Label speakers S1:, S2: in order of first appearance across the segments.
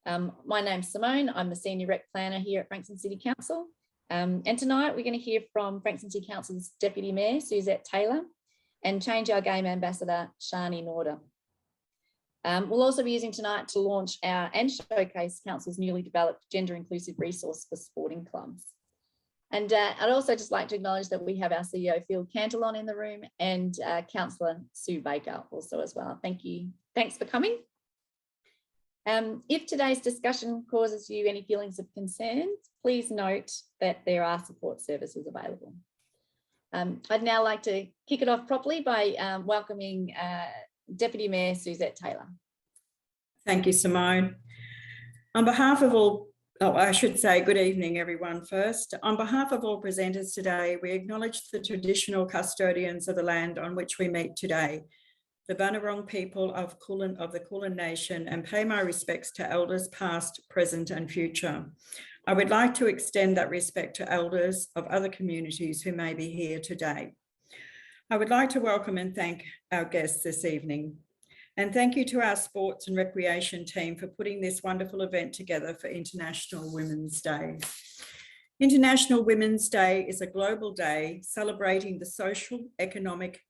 S1: My name's Simone. I'm the Senior Rec Planner here at Frankston City Council. And tonight we're going to hear from Frankston City Council's Deputy Mayor, Suzette Taylor, and Change Our Game Ambassador, Sharni Norder. We'll also be using tonight to launch and showcase Council's newly developed gender inclusive resource for sporting clubs. And I'd also just like to acknowledge that we have our CEO, Phil Cantillon, in the room, and Councillor Sue Baker also as well. Thank you. Thanks for coming. If today's discussion causes you any feelings of concern, please note that there are support services available. I'd now like to kick it off properly by welcoming Deputy Mayor Suzette Taylor.
S2: Thank you, Simone. On behalf of all, I should say good evening, everyone first. On behalf of all presenters today, we acknowledge the traditional custodians of the land on which we meet today, the Bunurong people of the Kulin Nation, and pay my respects to elders past, present and future. I would like to extend that respect to elders of other communities who may be here today. I would like to welcome and thank our guests this evening. And thank you to our sports and recreation team for putting this wonderful event together for International Women's Day. International Women's Day is a global day celebrating the social, economic,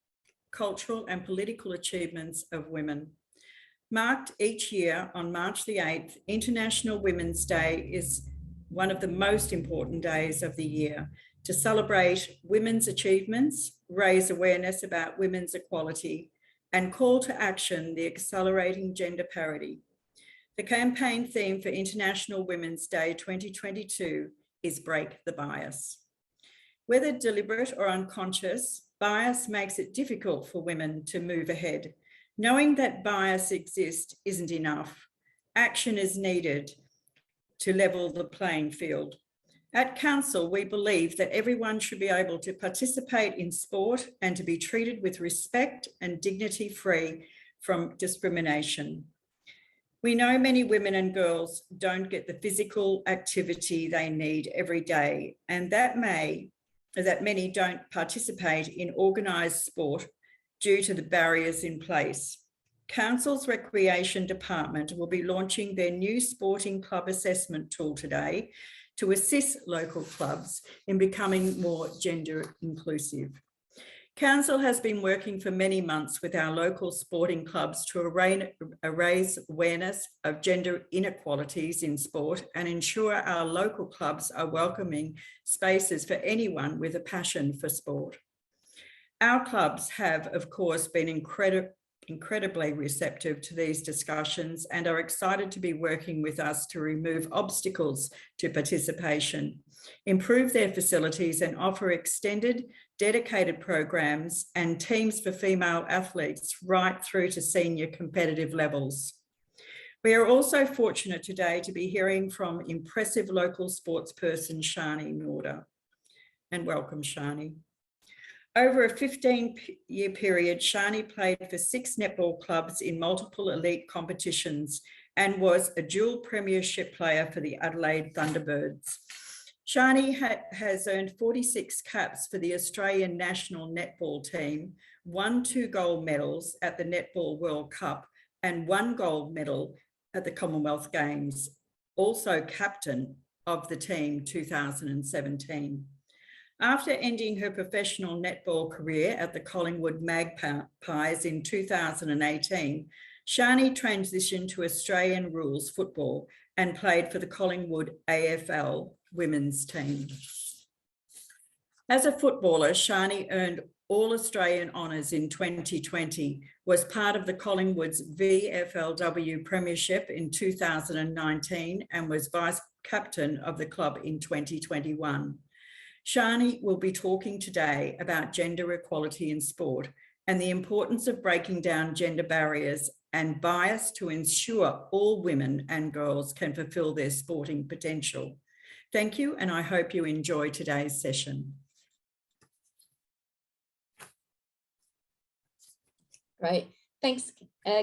S2: cultural and political achievements of women. Marked each year on March the 8th, International Women's Day is one of the most important days of the year to celebrate women's achievements, raise awareness about women's equality, and call to action the accelerating gender parity. The campaign theme for International Women's Day 2022 is Break the Bias. Whether deliberate or unconscious, bias makes it difficult for women to move ahead. Knowing that bias exists isn't enough. Action is needed to level the playing field. At Council, we believe that everyone should be able to participate in sport and to be treated with respect and dignity free from discrimination. We know many women and girls don't get the physical activity they need every day, and that many don't participate in organised sport due to the barriers in place. Council's Recreation Department will be launching their new sporting club assessment tool today to assist local clubs in becoming more gender inclusive. Council has been working for many months with our local sporting clubs to raise awareness of gender inequalities in sport and ensure our local clubs are welcoming spaces for anyone with a passion for sport. Our clubs have, of course, been incredibly receptive to these discussions and are excited to be working with us to remove obstacles to participation, improve their facilities and offer extended, dedicated programs and teams for female athletes right through to senior competitive levels. We are also fortunate today to be hearing from impressive local sportsperson Sharni Norder. And welcome, Sharni. Over a 15-year period, Sharni played for 6 netball clubs in multiple elite competitions and was a dual premiership player for the Adelaide Thunderbirds. Sharni has earned 46 caps for the Australian national netball team, won 2 gold medals at the Netball World Cup and 1 gold medal at the Commonwealth Games, also captain of the team 2017. After ending her professional netball career at the Collingwood Magpies in 2018, Sharni transitioned to Australian rules football and played for the Collingwood AFL women's team. As a footballer, Sharni earned All-Australian honours in 2020, was part of the Collingwood's VFLW Premiership in 2019 and was vice captain of the club in 2021. Sharni will be talking today about gender equality in sport and the importance of breaking down gender barriers and bias to ensure all women and girls can fulfil their sporting potential. Thank you, and I hope you enjoy today's session.
S1: Great. Thanks,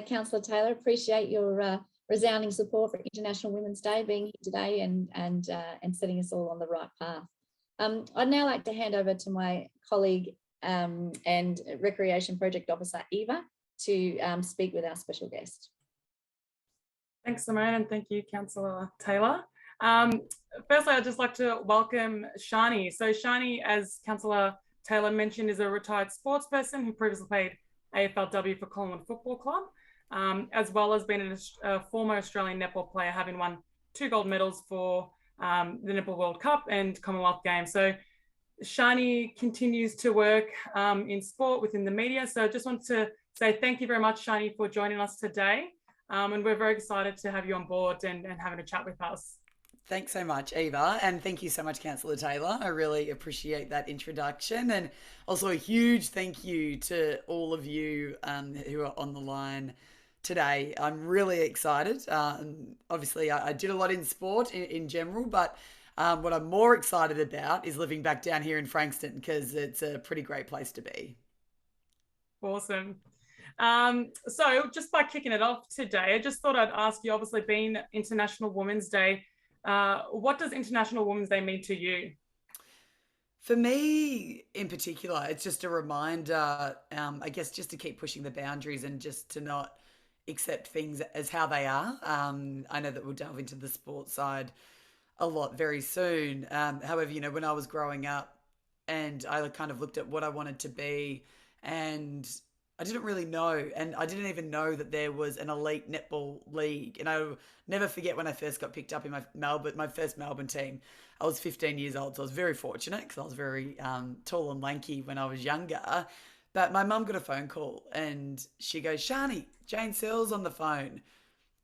S1: Councillor Taylor. Appreciate your resounding support for International Women's Day, being here today and setting us all on the right path. I'd now like to hand over to my colleague and Recreation Project Officer, Eva, to speak with our special guest.
S3: Thanks, Simone, and thank you, Councillor Taylor. Firstly, I'd just like to welcome Sharni. So Sharni, as Councillor Taylor mentioned, is a retired sports person who previously played AFLW for Collingwood Football Club, as well as being a former Australian netball player, having won 2 gold medals for the Netball World Cup and Commonwealth Games. So Sharni continues to work in sport within the media. So I just want to say thank you very much, Sharni, for joining us today. And we're very excited to have you on board and having a chat with us.
S4: Thanks so much, Eva, and thank you so much, Councillor Taylor. I really appreciate that introduction, and also a huge thank you to all of you who are on the line today. I'm really excited. Obviously, I did a lot in sport in general, but what I'm more excited about is living back down here in Frankston, because it's a pretty great place to be.
S3: Awesome. So just by kicking it off today, I just thought I'd ask you, obviously being International Women's Day, what does International Women's Day mean to you?
S4: For me, in particular, it's just a reminder, I guess, just to keep pushing the boundaries and just to not accept things as how they are. I know that we'll delve into the sports side a lot very soon. However, when I was growing up and I kind of looked at what I wanted to be, and I didn't really know, and I didn't even know that there was an elite netball league. And I'll never forget when I first got picked up in my first Melbourne team. I was 15 years old, so I was very fortunate because I was very tall and lanky when I was younger. But my mum got a phone call and she goes, "Sharni, Jane Searle's on the phone."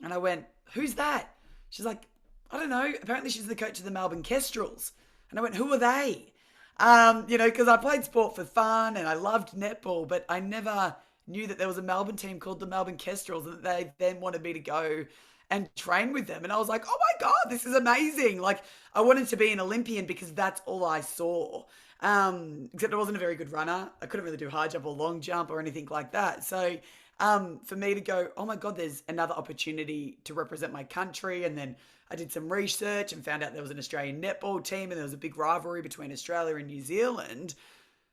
S4: And I went, "Who's that?" She's like, "I don't know. Apparently she's the coach of the Melbourne Kestrels." And I went, "Who are they?" Because I played sport for fun and I loved netball, but I never knew that there was a Melbourne team called the Melbourne Kestrels and that they then wanted me to go and train with them. And I was like, "Oh my God, this is amazing." Like, I wanted to be an Olympian because that's all I saw. Except I wasn't a very good runner. I couldn't really do high jump or long jump or anything like that. So for me to go, "Oh my God, there's another opportunity to represent my country." And then I did some research and found out there was an Australian netball team and there was a big rivalry between Australia and New Zealand.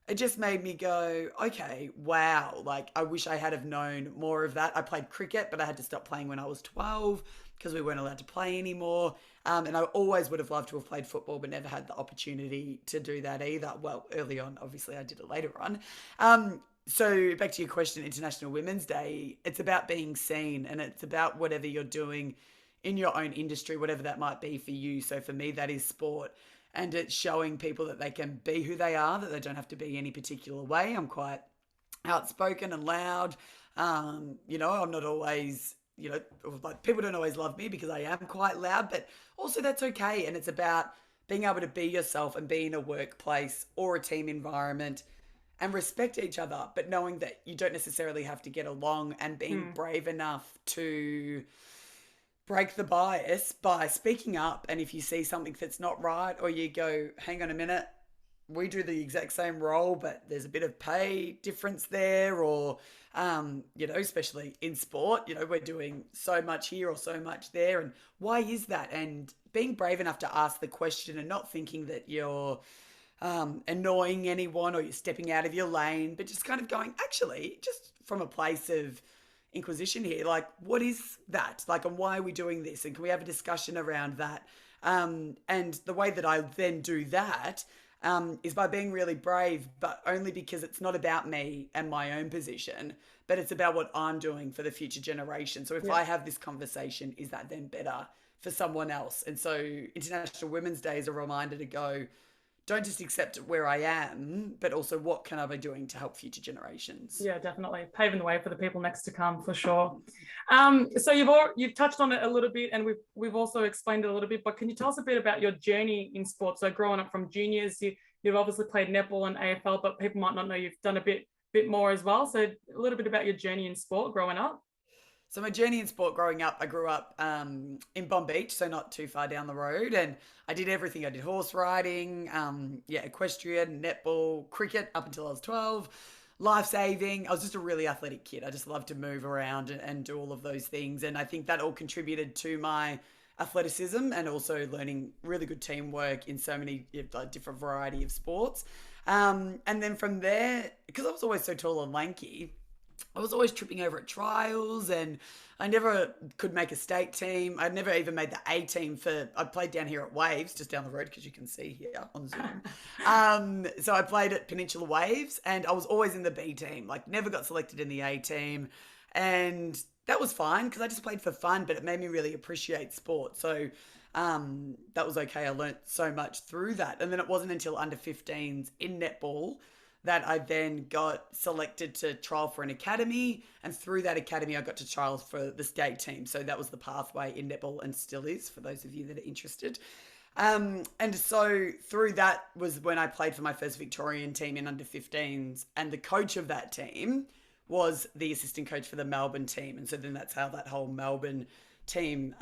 S4: It just made me go, okay, wow, like I wish I had have known more of that. I played cricket, but I had to stop playing when I was 12 because we weren't allowed to play anymore. And I always would have loved to have played football, but never had the opportunity to do that either. Well, early on, obviously I did it later on. So back to your question, International Women's Day, it's about being seen and it's about whatever you're doing in your own industry, whatever that might be for you. So for me, that is sport. And it's showing people that they can be who they are, that they don't have to be any particular way. I'm quite outspoken and loud. I'm not always, like people don't always love me because I am quite loud, but also that's okay. And it's about being able to be yourself and be in a workplace or a team environment and respect each other, but knowing that you don't necessarily have to get along and being brave enough to break the bias by speaking up. And if you see something that's not right, or you go, "Hang on a minute, we do the exact same role, but there's a bit of pay difference there," or, especially in sport, we're doing so much here or so much there. And why is that? And being brave enough to ask the question and not thinking that you're annoying anyone or you're stepping out of your lane, but just kind of going, actually, just from a place of inquisition here, like, what is that? Like, and why are we doing this? And can we have a discussion around that? And the way that I then do that is by being really brave, but only because it's not about me and my own position, but it's about what I'm doing for the future generation. So if I have this conversation, is that then better for someone else? And so International Women's Day is a reminder to go, don't just accept where I am, but also what can I be doing to help future generations?
S3: Yeah, definitely paving the way for the people next to come, for sure. So you've touched on it a little bit, and we've also explained it a little bit. But can you tell us a bit about your journey in sports? So growing up from juniors, you've obviously played netball and AFL, but people might not know you've done a bit more as well. So a little bit about your journey in sport growing up.
S4: So my journey in sport growing up, I grew up in Bomb Beach, so not too far down the road. And I did everything. I did horse riding, equestrian, netball, cricket up until I was 12, life-saving. I was just a really athletic kid. I just loved to move around and do all of those things. And I think that all contributed to my athleticism and also learning really good teamwork in so many different variety of sports. And then from there, because I was always so tall and lanky, I was always tripping over at trials, and I never could make a state team. I never even made the A team I played down here at Waves, just down the road, because you can see here on Zoom. So I played at Peninsula Waves, and I was always in the B team, like never got selected in the A team. And that was fine because I just played for fun, but it made me really appreciate sport. So that was okay. I learnt so much through that. And then it wasn't until under 15s in netball that I then got selected to trial for an academy. And through that academy, I got to trial for the state team. So that was the pathway in netball, and still is for those of you that are interested. And so through that was when I played for my first Victorian team in under 15s. And the coach of that team was the assistant coach for the Melbourne team. And so then that's how that whole Melbourne team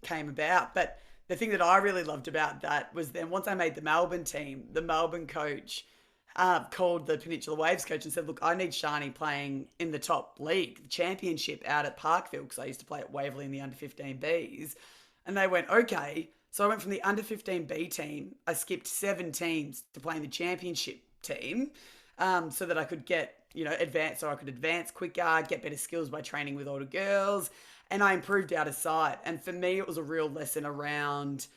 S4: came about. But the thing that I really loved about that was then once I made the Melbourne team, the Melbourne coach called the Peninsula Waves coach and said, look, I need Sharni playing in the top league, the championship out at Parkville, because I used to play at Waverley in the under 15Bs. And they went, okay. So I went from the under 15B team, I skipped 7 teams to playing the championship team so that I could get, advance, so I could advance quicker, get better skills by training with older girls. And I improved out of sight. And for me, it was a real lesson around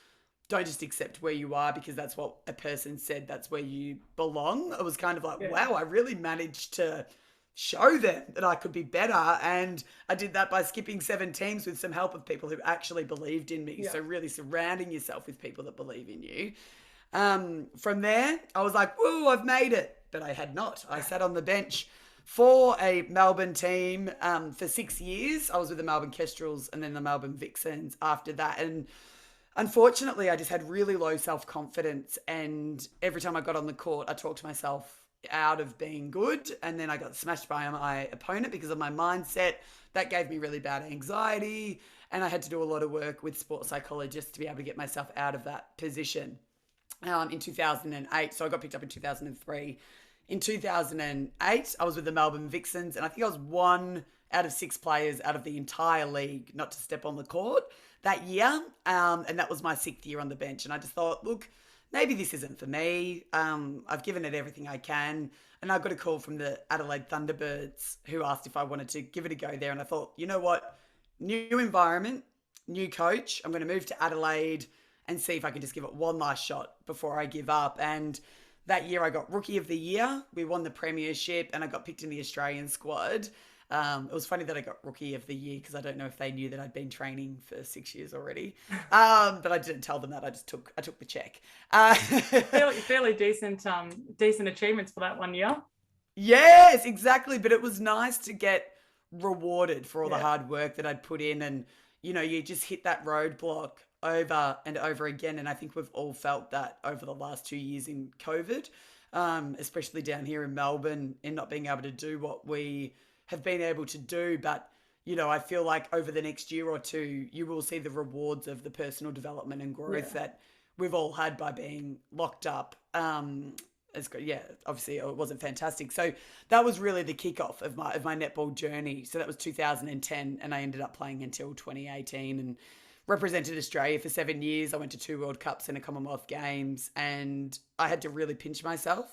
S4: don't just accept where you are because that's what a person said, that's where you belong. It was kind of like, wow, I really managed to show them that I could be better. And I did that by skipping 7 teams with some help of people who actually believed in me. So really surrounding yourself with people that believe in you. From there, I was like, whoa, I've made it. But I had not. I sat on the bench for a Melbourne team for 6 years. I was with the Melbourne Kestrels and then the Melbourne Vixens after that. And unfortunately, I just had really low self-confidence. And every time I got on the court, I talked to myself out of being good. And then I got smashed by my opponent because of my mindset. That gave me really bad anxiety. And I had to do a lot of work with sports psychologists to be able to get myself out of that position in 2008. So I got picked up in 2003. In 2008, I was with the Melbourne Vixens, and I think I was 1 out of 6 players out of the entire league not to step on the court that year. And that was my 6th year on the bench. And I just thought, look, maybe this isn't for me. I've given it everything I can. And I got a call from the Adelaide Thunderbirds who asked if I wanted to give it a go there. And I thought, you know what? New environment, new coach. I'm going to move to Adelaide and see if I can just give it one last shot before I give up. And that year I got Rookie of the Year. We won the Premiership and I got picked in the Australian squad. It was funny that I got Rookie of the Year because I don't know if they knew that I'd been training for 6 years already. But I didn't tell them that. I took the check.
S3: Fairly decent achievements for that 1 year.
S4: Yes, exactly. But it was nice to get rewarded for all the hard work that I'd put in. And, you just hit that roadblock over and over again. And I think we've all felt that over the last 2 years in COVID, especially down here in Melbourne, in not being able to do what we have been able to do. But, I feel like over the next year or two, you will see the rewards of the personal development and growth that we've all had by being locked up. Obviously it wasn't fantastic. So that was really the kickoff of my netball journey. So that was 2010 and I ended up playing until 2018 and represented Australia for 7 years. I went to 2 World Cups and a Commonwealth Games, and I had to really pinch myself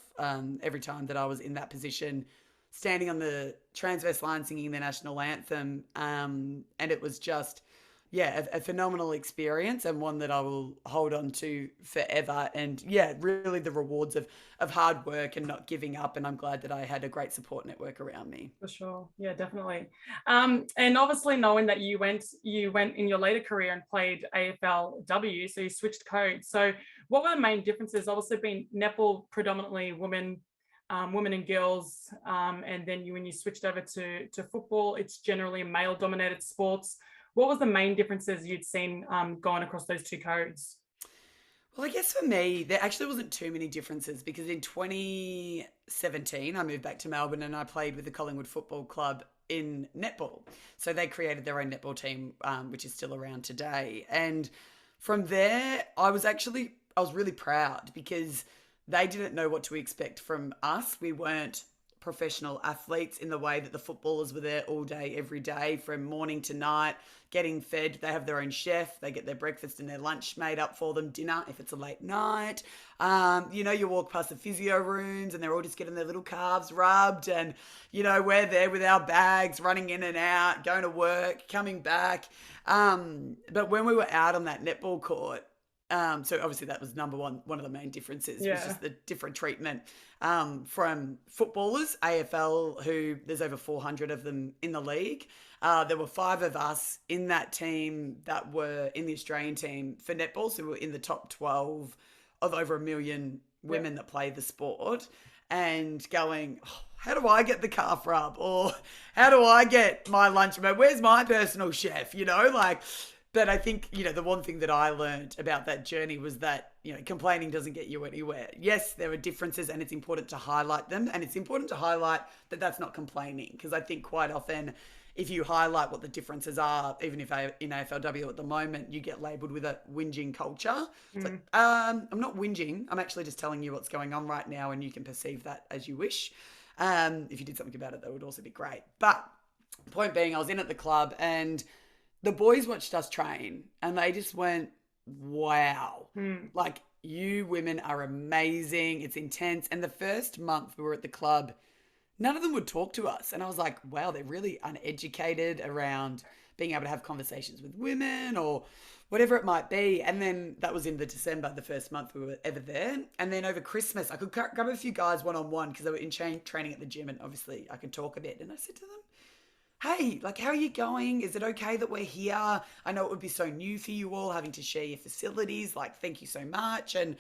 S4: every time that I was in that position, standing on the transverse line singing the national anthem. And it was just, a phenomenal experience and one that I will hold on to forever. And really the rewards of hard work and not giving up. And I'm glad that I had a great support network around me.
S3: For sure. Yeah, definitely. And obviously knowing that you went in your later career and played AFLW, so you switched codes. So what were the main differences? Obviously being netball predominantly women and girls. And then when you switched over to football, it's generally male dominated sports. What was the main differences you'd seen going across those 2 codes?
S4: Well, I guess for me, there actually wasn't too many differences because in 2017, I moved back to Melbourne and I played with the Collingwood Football Club in netball. So they created their own netball team, which is still around today. And from there, I was really proud because they didn't know what to expect from us. We weren't professional athletes in the way that the footballers were there all day, every day, from morning to night, getting fed. They have their own chef. They get their breakfast and their lunch made up for them, dinner if it's a late night. You walk past the physio rooms and they're all just getting their little calves rubbed, and, we're there with our bags, running in and out, going to work, coming back. But when we were out on that netball court, so obviously that was number one of the main differences, was just the different treatment from footballers, AFL, who there's over 400 of them in the league. There were 5 of us in that team that were in the Australian team for netball, so we were in the top 12 of over 1 million women that play the sport, and going, oh, how do I get the calf rub? Or how do I get my lunch? Where's my personal chef? But I think, the one thing that I learned about that journey was that, complaining doesn't get you anywhere. Yes, there are differences and it's important to highlight them. And it's important to highlight that that's not complaining, because I think quite often if you highlight what the differences are, even if in AFLW at the moment, you get labelled with a whinging culture. It's like, I'm not whinging. I'm actually just telling you what's going on right now, and you can perceive that as you wish. If you did something about it, that would also be great. But point being, I was in at the club and the boys watched us train and they just went, wow, like, you women are amazing. It's intense. And the first month we were at the club, none of them would talk to us. And I was like, wow, they're really uneducated around being able to have conversations with women or whatever it might be. And then that was in the December, the first month we were ever there. And then over Christmas, I could grab a few guys one-on-one because they were in training at the gym, and obviously I could talk a bit. And I said to them, hey, how are you going? Is it okay that we're here? I know it would be so new for you all having to share your facilities. Thank you so much. And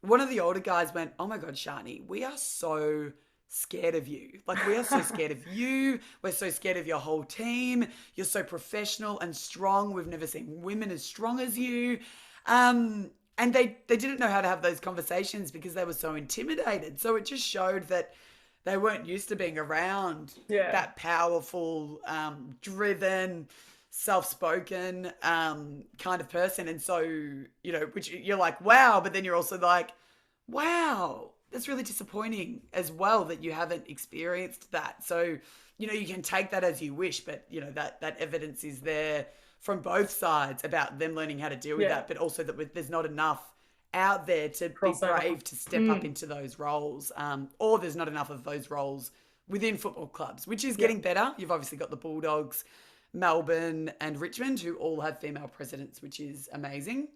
S4: one of the older guys went, oh my God, Sharni, we are so scared of you. We are so scared of you. We're so scared of your whole team. You're so professional and strong. We've never seen women as strong as you. And they didn't know how to have those conversations because they were so intimidated. So it just showed that they weren't used to being around that powerful, driven, self-spoken kind of person. And so, which you're like, wow, but then you're also like, wow, that's really disappointing as well that you haven't experienced that. So, you can take that as you wish, but, that evidence is there from both sides about them learning how to deal with that, but also that there's not enough out there to be brave to step up into those roles, or there's not enough of those roles within football clubs, which is getting better. You've obviously got the Bulldogs, Melbourne and Richmond, who all have female presidents, which is amazing.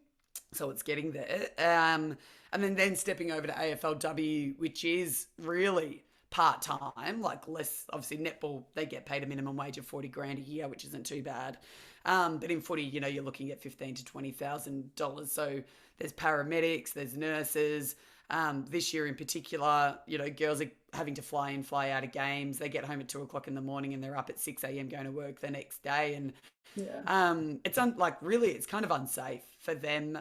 S4: So it's getting there. And then stepping over to AFLW, which is really part-time, less, obviously netball, they get paid a minimum wage of 40 grand a year, which isn't too bad. But in footy, you're looking at $15,000 to $20,000. So there's paramedics, there's nurses. This year in particular, girls are having to fly in, fly out of games. They get home at 2:00 in the morning and they're up at 6 a.m. going to work the next day. And it's really, it's kind of unsafe for them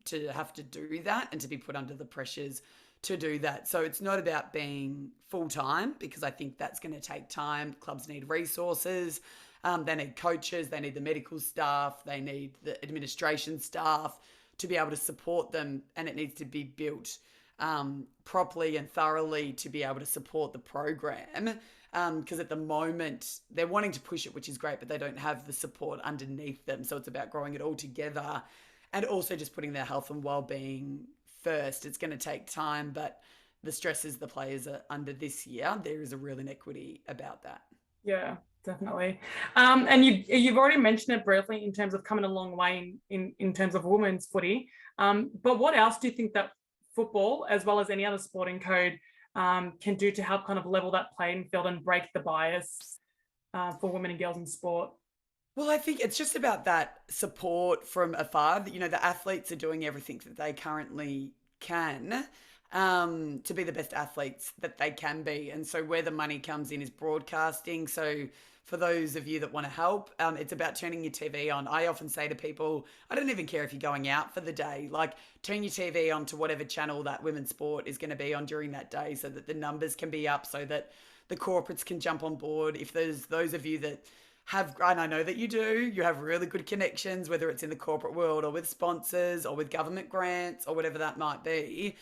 S4: to have to do that and to be put under the pressures to do that. So it's not about being full-time, because I think that's going to take time. Clubs need resources. They need coaches, they need the medical staff, they need the administration staff to be able to support them, and it needs to be built properly and thoroughly to be able to support the program. Because at the moment, they're wanting to push it, which is great, but they don't have the support underneath them. So it's about growing it all together and also just putting their health and well-being first. It's going to take time, but the stresses the players are under this year, there is a real inequity about that.
S3: Yeah, definitely. And you've already mentioned it briefly in terms of coming a long way in terms of women's footy. But what else do you think that football, as well as any other sporting code, can do to help kind of level that playing field and break the bias for women and girls in sport?
S4: Well, I think it's just about that support from afar. The athletes are doing everything that they currently can to be the best athletes that they can be. And so where the money comes in is broadcasting. So for those of you that want to help, it's about turning your TV on. I often say to people, I don't even care if you're going out for the day, turn your TV on to whatever channel that women's sport is going to be on during that day, so that the numbers can be up, so that the corporates can jump on board. If there's those of you that have, and I know that you do, you have really good connections, whether it's in the corporate world or with sponsors or with government grants or whatever that might be,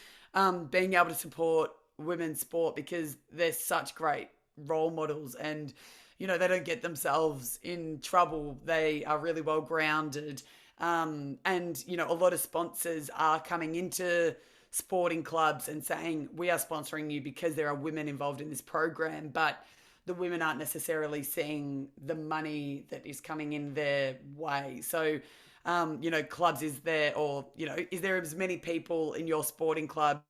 S4: being able to support women's sport because they're such great role models, and they don't get themselves in trouble. They are really well grounded. And a lot of sponsors are coming into sporting clubs and saying, we are sponsoring you because there are women involved in this program, but the women aren't necessarily seeing the money that is coming in their way. So, clubs, is there as many people in your sporting club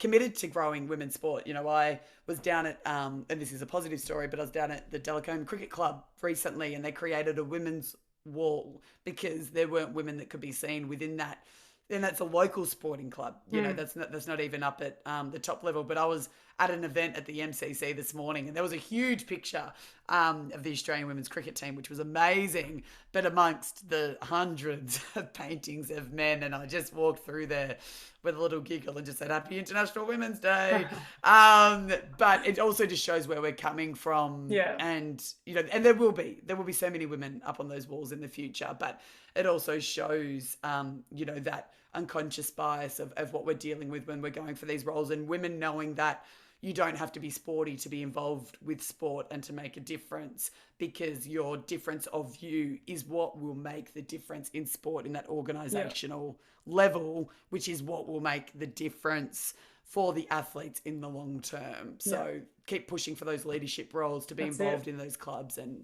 S4: committed to growing women's sport? I was down at, and this is a positive story, but I was down at the Delacombe Cricket Club recently, and they created a women's wall because there weren't women that could be seen within that. And that's a local sporting club. That's not even up at the top level. But I was at an event at the MCC this morning, and there was a huge picture of the Australian women's cricket team, which was amazing. But amongst the hundreds of paintings of men, and I just walked through there with a little giggle and just said, Happy International Women's Day. But it also just shows where we're coming from.
S3: Yeah.
S4: And, and there will be so many women up on those walls in the future. But it also shows, that unconscious bias of what we're dealing with when we're going for these roles, and women knowing that you don't have to be sporty to be involved with sport and to make a difference, because your difference of view is what will make the difference in sport in that organisational level, which is what will make the difference for the athletes in the long term. So keep pushing for those leadership roles to be involved in those clubs. And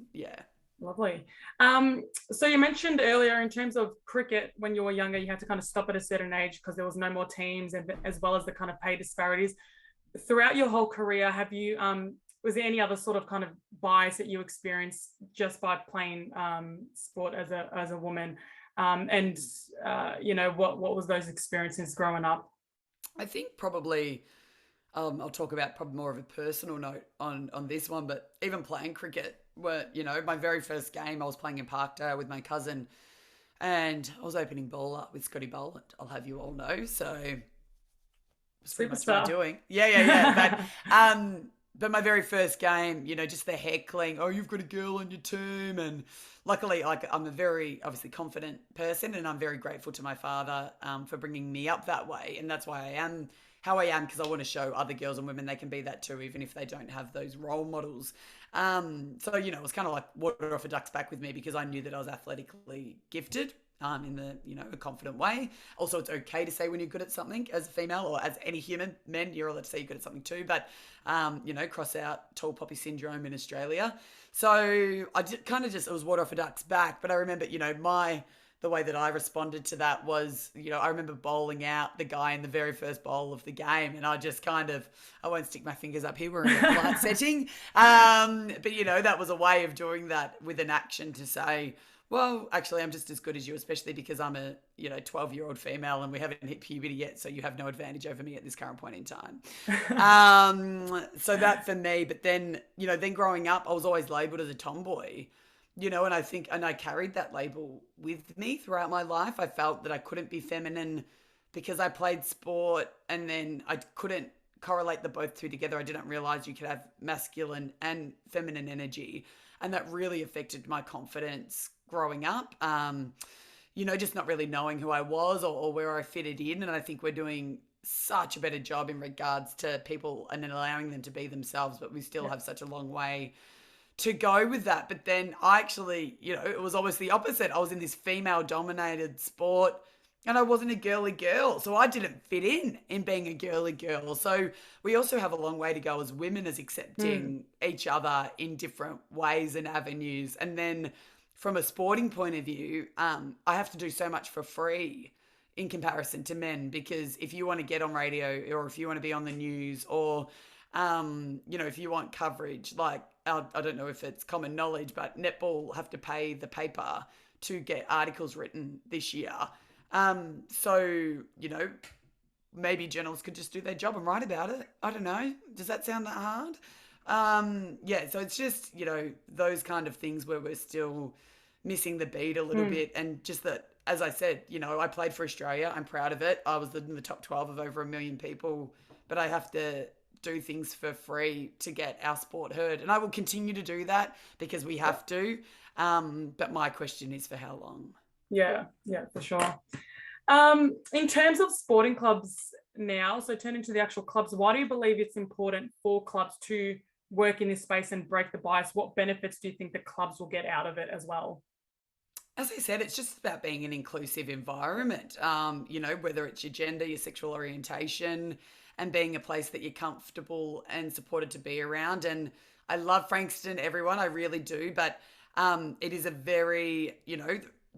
S3: Lovely. So you mentioned earlier, in terms of cricket, when you were younger, you had to kind of stop at a certain age because there was no more teams, and as well as the kind of pay disparities. Throughout your whole career, have you was there any other sort of kind of bias that you experienced just by playing sport as a woman? What was those experiences growing up?
S4: I think probably I'll talk about probably more of a personal note on this one, but even playing cricket, my very first game, I was playing in Parkdale with my cousin, and I was opening bowler with Scotty Boland, I'll have you all know. So it's pretty much what I'm doing. Yeah. But my very first game, just the heckling, oh, you've got a girl on your team. And luckily, I'm a very obviously confident person, and I'm very grateful to my father for bringing me up that way. And that's why I am how I am, because I want to show other girls and women they can be that too, even if they don't have those role models. So, it was kind of like water off a duck's back with me, because I knew that I was athletically gifted in the, a confident way. Also, it's okay to say when you're good at something as a female, or as any human. Men, you're allowed to say you're good at something too, but, cross out tall poppy syndrome in Australia. So I it was water off a duck's back. But I remember, the way that I responded to that was, I remember bowling out the guy in the very first bowl of the game, and I just I won't stick my fingers up here, we're in a polite setting. But, that was a way of doing that with an action to say, well, actually, I'm just as good as you, especially because I'm a, 12-year-old female and we haven't hit puberty yet, so you have no advantage over me at this current point in time. So that for me, but then, then growing up, I was always labelled as a tomboy. And I carried that label with me throughout my life. I felt that I couldn't be feminine because I played sport, and then I couldn't correlate the both two together. I didn't realize you could have masculine and feminine energy. And that really affected my confidence growing up. Just not really knowing who I was or where I fitted in. And I think we're doing such a better job in regards to people and then allowing them to be themselves, but we still have such a long way to go with that. But then I actually, it was almost the opposite. I was in this female dominated sport and I wasn't a girly girl. So I didn't fit in being a girly girl. So we also have a long way to go as women, as accepting each other in different ways and avenues. And then from a sporting point of view, I have to do so much for free in comparison to men, because if you want to get on radio, or if you want to be on the news, or, if you want coverage, like, I don't know if it's common knowledge, but Netball have to pay the paper to get articles written this year. So, maybe journalists could just do their job and write about it. I don't know. Does that sound that hard? So it's just, those kind of things where we're still missing the beat a little bit. And just that, as I said, I played for Australia. I'm proud of it. I was in the top 12 of over 1 million people, but I have to do things for free to get our sport heard. And I will continue to do that because we have to. But my question is, for how long?
S3: Yeah, for sure. In terms of sporting clubs now, so turning to the actual clubs, why do you believe it's important for clubs to work in this space and break the bias? What benefits do you think the clubs will get out of it as well?
S4: As I said, it's just about being an inclusive environment, whether it's your gender, your sexual orientation, and being a place that you're comfortable and supported to be around. And I love Frankston, everyone, I really do. But it is a very,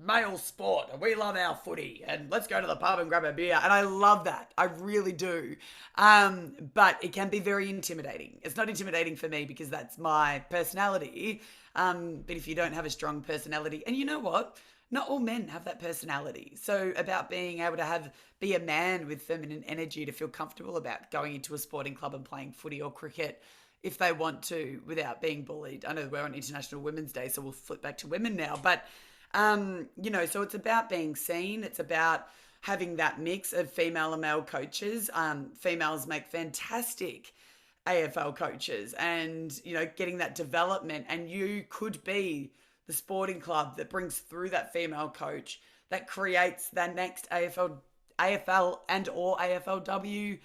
S4: male sport. And we love our footy. And let's go to the pub and grab a beer. And I love that. I really do. But it can be very intimidating. It's not intimidating for me because that's my personality. But if you don't have a strong personality, and you know what? Not all men have that personality. So about being able to be a man with feminine energy to feel comfortable about going into a sporting club and playing footy or cricket if they want to without being bullied. I know we're on International Women's Day, so we'll flip back to women now. But, so it's about being seen. It's about having that mix of female and male coaches. Females make fantastic AFL coaches and, getting that development. And you could be the sporting club that brings through that female coach that creates that next AFL and or AFLW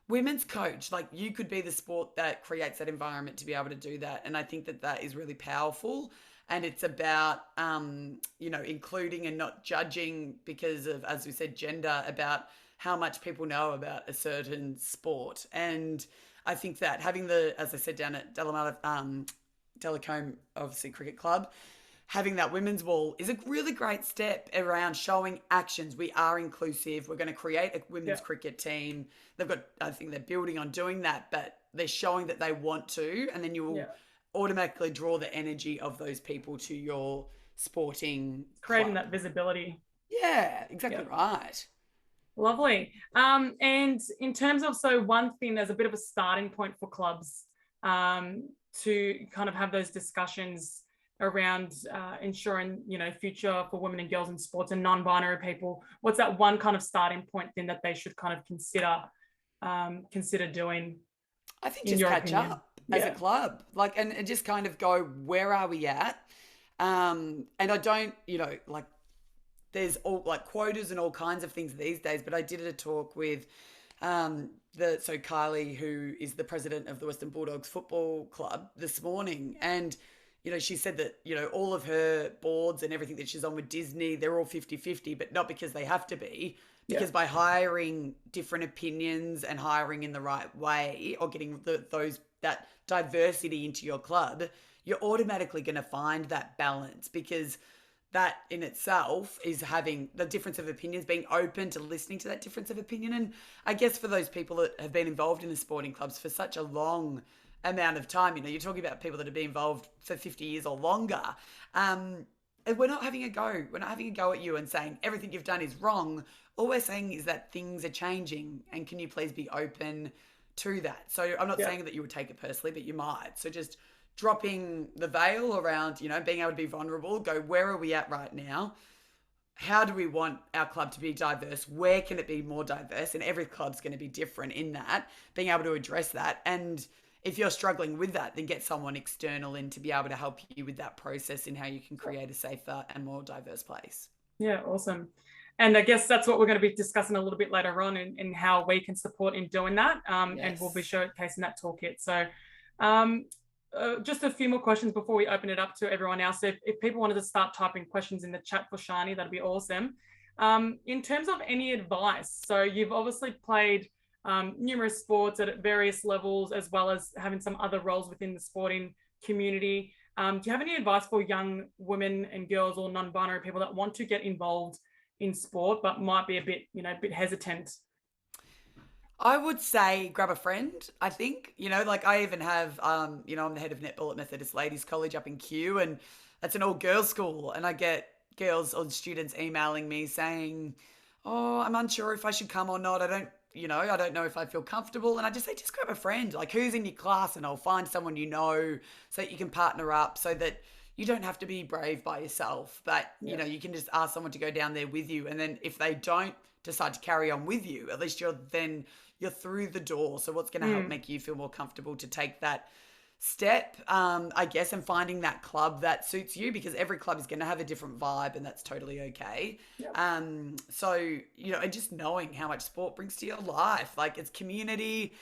S4: women's coach. Like, you could be the sport that creates that environment to be able to do that. And I think that is really powerful. And it's about, including and not judging because of, as we said, gender, about how much people know about a certain sport. And I think that having as I said, down at Delacombe, obviously Cricket Club, having that women's wall is a really great step around showing actions. We are inclusive. We're going to create a women's cricket team. I think they're building on doing that, but they're showing that they want to, and then you will automatically draw the energy of those people to your sporting
S3: creating
S4: club.
S3: That visibility.
S4: Yeah, exactly right.
S3: Lovely. And in terms of, so one thing as a bit of a starting point for clubs to kind of have those discussions around ensuring, future for women and girls in sports and non-binary people, what's that one kind of starting point then that they should kind of consider doing?
S4: I think just catch up as a club, and just kind of go, where are we at? And I don't, there's all quotas and all kinds of things these days, but I did a talk with Kylie, who is the president of the Western Bulldogs Football Club, this morning. And, she said that, all of her boards and everything that she's on with Disney, they're all 50-50, but not because they have to be, because by hiring different opinions and hiring in the right way, or getting that diversity into your club, you're automatically going to find that balance, because that in itself is having the difference of opinions, being open to listening to that difference of opinion. And I guess for those people that have been involved in the sporting clubs for such a long amount of time, you're talking about people that have been involved for 50 years or longer. And we're not having a go. We're not having a go at you and saying everything you've done is wrong. All we're saying is that things are changing, and can you please be open to that? So I'm not saying that you would take it personally, but you might. So just dropping the veil around, being able to be vulnerable, go, where are we at right now? How do we want our club to be diverse? Where can it be more diverse? And every club's going to be different in that, being able to address that. And if you're struggling with that, then get someone external in to be able to help you with that process and how you can create a safer and more diverse place.
S3: Yeah, awesome. And I guess that's what we're going to be discussing a little bit later on in how we can support in doing that. And we'll be showcasing that toolkit. So just a few more questions before we open it up to everyone else. If people wanted to start typing questions in the chat for Sharni, that'd be awesome. In terms of any advice, so you've obviously played numerous sports at various levels, as well as having some other roles within the sporting community. Do you have any advice for young women and girls or non-binary people that want to get involved in sport but might be a bit hesitant?
S4: I would say grab a friend, I think. I even have, I'm the head of netball at Methodist Ladies College up in Kew, and that's an all-girls school. And I get girls or students emailing me saying, oh, I'm unsure if I should come or not. I don't know if I feel comfortable. And I just say, just grab a friend, who's in your class, and I'll find someone so that you can partner up, so that you don't have to be brave by yourself. But, you can just ask someone to go down there with you. And then if they don't decide to carry on with you, at least you're through the door. So what's going to help make you feel more comfortable to take that step, I guess, and finding that club that suits you, because every club is going to have a different vibe, and that's totally okay.
S3: Yeah.
S4: So, and just knowing how much sport brings to your life, like it's community,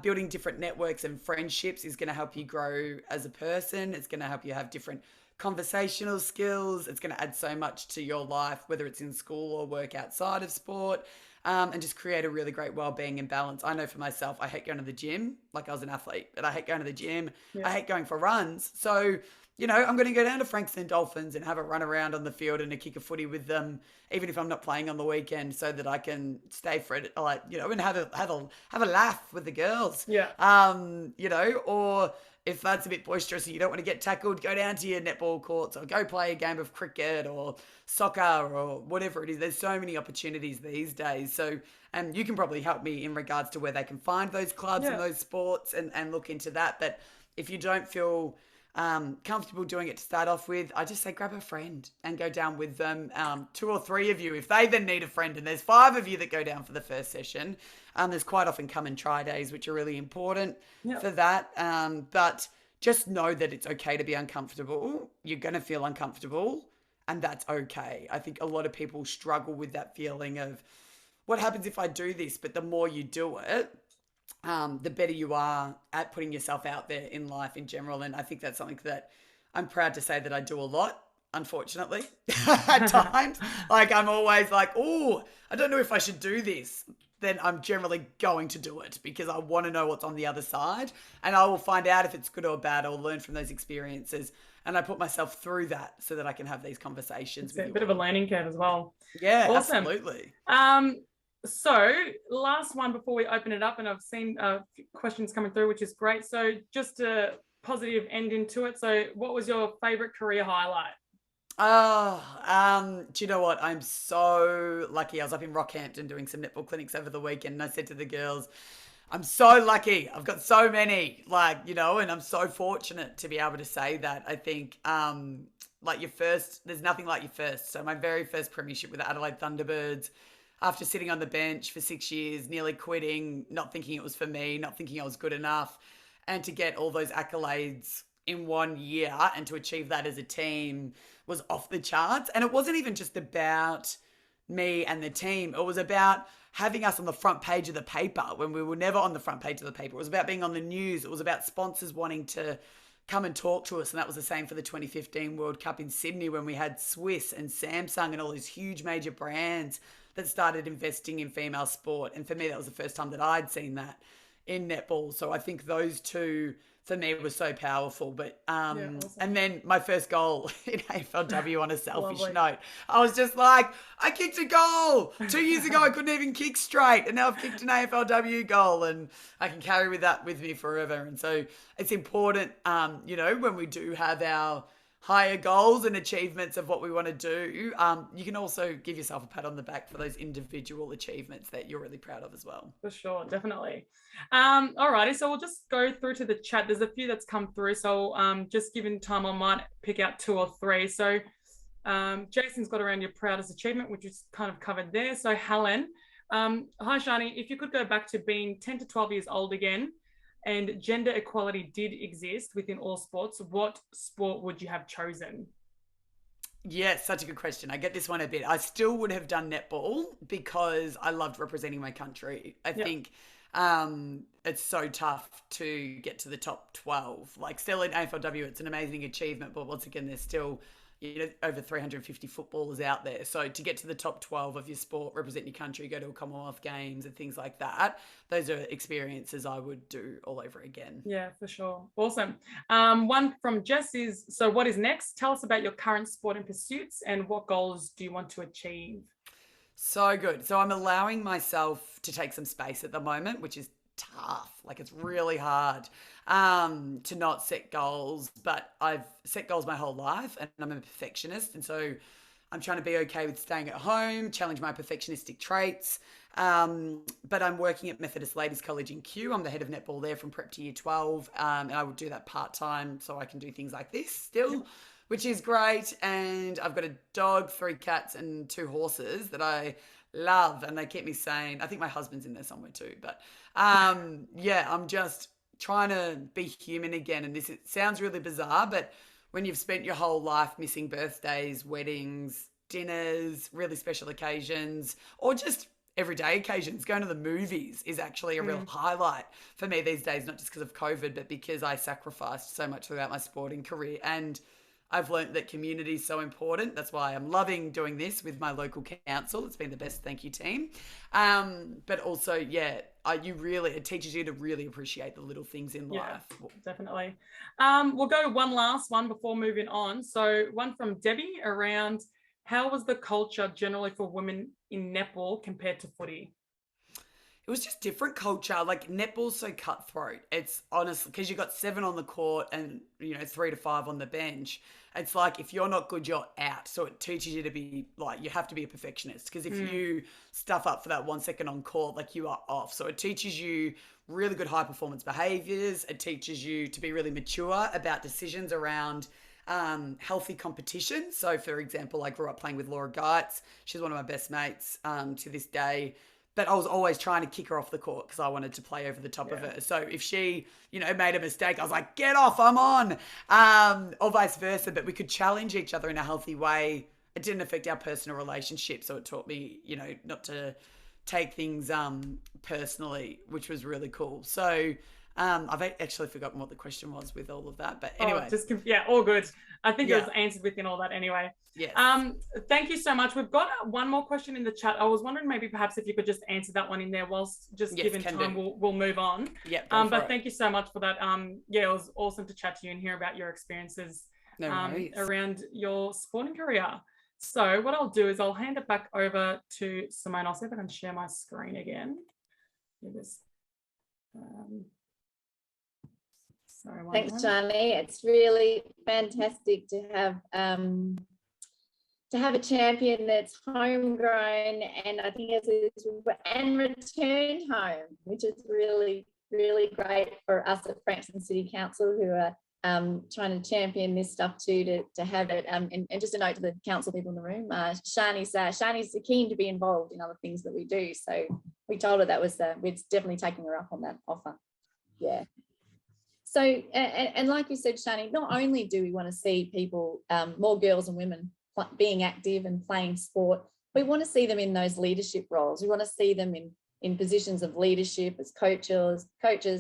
S4: building different networks and friendships is going to help you grow as a person. It's going to help you have different conversational skills. It's going to add so much to your life, whether it's in school or work outside of sport. And just create a really great well-being and balance. I know for myself, I hate going to the gym. Like, I was an athlete, but I hate going to the gym.
S3: Yeah.
S4: I hate going for runs. So, I'm going to go down to Frankston Dolphins and have a run around on the field and a kick a footy with them, even if I'm not playing on the weekend, so that I can stay for it, and have a laugh with the girls.
S3: Yeah.
S4: Or if that's a bit boisterous and you don't want to get tackled, go down to your netball courts or go play a game of cricket or soccer or whatever it is. There's so many opportunities these days. So you can probably help me in regards to where they can find those clubs and those sports and look into that. But if you don't feel comfortable doing it to start off with, I just say grab a friend and go down with them. 2 or 3 of you, if they then need a friend, and there's 5 of you that go down for the first session. There's quite often come and try days, which are really important for that. But just know that it's okay to be uncomfortable. You're going to feel uncomfortable, and that's okay. I think a lot of people struggle with that feeling of what happens if I do this, but the more you do it, the better you are at putting yourself out there in life in general. And I think that's something that I'm proud to say that I do a lot, unfortunately, at times. Like, I'm always like, oh, I don't know if I should do this. Then I'm generally going to do it because I want to know what's on the other side, and I will find out if it's good or bad. I'll learn from those experiences, and I put myself through that so that I can have these conversations.
S3: It's a bit of a learning curve as well.
S4: Yeah,
S3: awesome.
S4: Absolutely.
S3: So last one before we open it up, and I've seen questions coming through, which is great. So just a positive ending to it. So what was your favorite career highlight?
S4: Do you know what? I'm so lucky. I was up in Rockhampton doing some netball clinics over the weekend, and I said to the girls, I'm so lucky. I've got so many, and I'm so fortunate to be able to say that. I think, there's nothing like your first. So my very first premiership with the Adelaide Thunderbirds, after sitting on the bench for 6 years, nearly quitting, not thinking it was for me, not thinking I was good enough, and to get all those accolades in 1 year and to achieve that as a team was off the charts. And it wasn't even just about me and the team. It was about having us on the front page of the paper when we were never on the front page of the paper. It was about being on the news. It was about sponsors wanting to come and talk to us. And that was the same for the 2015 World Cup in Sydney, when we had Swiss and Samsung and all these huge major brands that started investing in female sport. And for me, that was the first time that I'd seen that in netball. So I think those two for me was so powerful. But
S3: awesome.
S4: And then my first goal in AFLW on a selfish note, I was just like, I kicked a goal 2 years ago. I couldn't even kick straight, and now I've kicked an AFLW goal, and I can carry that with me forever. And so it's important, when we do have our higher goals and achievements of what we want to do, you can also give yourself a pat on the back for those individual achievements that you're really proud of as well.
S3: For sure, definitely. Alrighty, so we'll just go through to the chat. There's a few that's come through, so just given time, I might pick out 2 or 3. So Jason's got around your proudest achievement, which is kind of covered there. So Helen, hi Sharni, if you could go back to being 10 to 12 years old again, and gender equality did exist within all sports, what sport would you have chosen?
S4: Yeah, such a good question. I get this one a bit. I still would have done netball because I loved representing my country. I think it's so tough to get to the top 12. Like, still in AFLW, it's an amazing achievement, but once again, there's still over 350 footballers out there. So to get to the top 12 of your sport, represent your country, go to a Commonwealth Games and things like that, those are experiences I would do all over again.
S3: Yeah, for sure. Awesome. One from Jess is, so what is next? Tell us about your current sporting pursuits and what goals do you want to achieve?
S4: So good. So I'm allowing myself to take some space at the moment, which is tough. Like, it's really hard to not set goals, but I've set goals my whole life and I'm a perfectionist. And so I'm trying to be okay with staying at home, challenge my perfectionistic traits. But I'm working at Methodist Ladies College in Kew. I'm the head of netball there from prep to year 12. And I would do that part-time so I can do things like this still, which is great. And I've got a dog, 3 cats and 2 horses that I love, and they keep me sane. I think my husband's in there somewhere too, but I'm just trying to be human again. And it sounds really bizarre, but when you've spent your whole life missing birthdays, weddings, dinners, really special occasions, or just everyday occasions, going to the movies is actually a real highlight for me these days, not just because of COVID, but because I sacrificed so much throughout my sporting career. And I've learned that community is so important. That's why I'm loving doing this with my local council. It's been the best, thank you, team. But also, it teaches you to really appreciate the little things in life.
S3: Definitely. We'll go one last one before moving on. So one from Debbie around, how was the culture generally for women in netball compared to footy?
S4: It was just different culture. Like, netball's so cutthroat. It's honestly, because you got 7 on the court and 3 to 5 on the bench. It's like, if you're not good, you're out. So it teaches you to be like, you have to be a perfectionist, because if you stuff up for that 1 second on court, like, you are off. So it teaches you really good high performance behaviors. It teaches you to be really mature about decisions around healthy competition. So, for example, I grew up playing with Laura Geitz. She's one of my best mates to this day. But I was always trying to kick her off the court because I wanted to play over the top of her. So if she, made a mistake, I was like, get off, I'm on, or vice versa. But we could challenge each other in a healthy way. It didn't affect our personal relationship. So it taught me, not to take things personally, which was really cool. So I've actually forgotten what the question was with all of that. But anyway.
S3: All good. I think it was answered within all that anyway.
S4: Yes.
S3: Thank you so much. We've got one more question in the chat. I was wondering maybe perhaps if you could just answer that one in there whilst given time, we'll move on. But thank you so much for that. It was awesome to chat to you and hear about your experiences around your sporting career. So what I'll do is I'll hand it back over to Simone. I'll see if I can share my screen again.
S1: Thanks, Sharni. It's really fantastic to have a champion that's homegrown, and I think and returned home, which is really, really great for us at Frankston City Council, who are trying to champion this stuff too, to have it. And just a note to the council people in the room, Sharni's keen to be involved in other things that we do. So we told her that was we're definitely taking her up on that offer. Yeah. So, and like you said, Sharni, not only do we want to see people, more girls and women being active and playing sport, we want to see them in those leadership roles. We want to see them in positions of leadership as coaches,